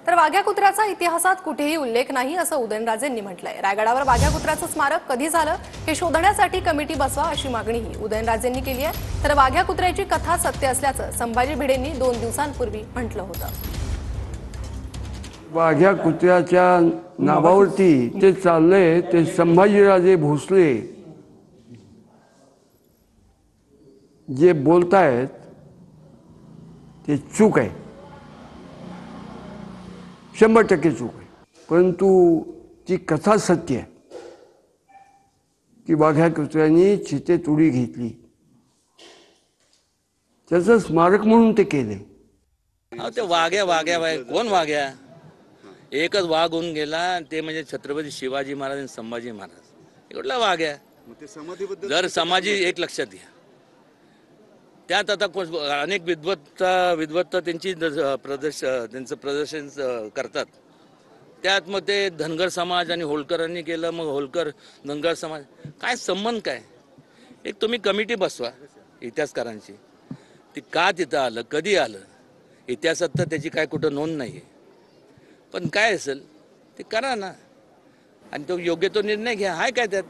तर वाघ्या कुत्र्याचा इतिहासात कुठेही उल्लेख नाही असं उदयनराजेंनी म्हटलंय। रायगडावर वाघ्या कुत्र्याचं स्मारक कधी झालं हे शोधण्यासाठी कमिटी बसवा अशी मागणीही उदयनराजेंनी केली आहे। तर वाघ्या कुत्र्याची कथा सत्य असल्याचं संभाजी भिडेंनी 2 दिवसांपूर्वी म्हटलं होतं। वाघ्या कुत्र्याच्या नावावरती ते चाललंय ते संभाजीराजे भोसले जे बोलतायत ते चूक आहे, 100% चूक आहे। परंतु ती कथा सत्य आहे की वाघ्या कुत्र्यांनी चितेत उडी घेतली, त्याचं स्मारक म्हणून ते केले। ते वाघ्या कोण वाघ्या? एकच वाघ होऊन गेला, ते म्हणजे छत्रपती शिवाजी महाराज आणि संभाजी महाराज। कुठला वाघ आहे? जर समाजी एक लक्षात घ्या, त्यात आता अनेक विद्वत्ता त्यांची त्यांचं प्रदर्शन करतात। त्यात मग ते धनगर समाज आणि होळकरांनी केलं, मग होळकर धनगर समाज काय संबंध काय? एक तुम्ही कमिटी बसवा इतिहासकारांची, ती का तिथं आलं, कधी आलं, इतिहासात तर त्याची काय कुठं नोंद नाही आहे। पण काय असेल ते करा ना, आणि तो योग्य तो निर्णय घ्या। हाय काय त्यात?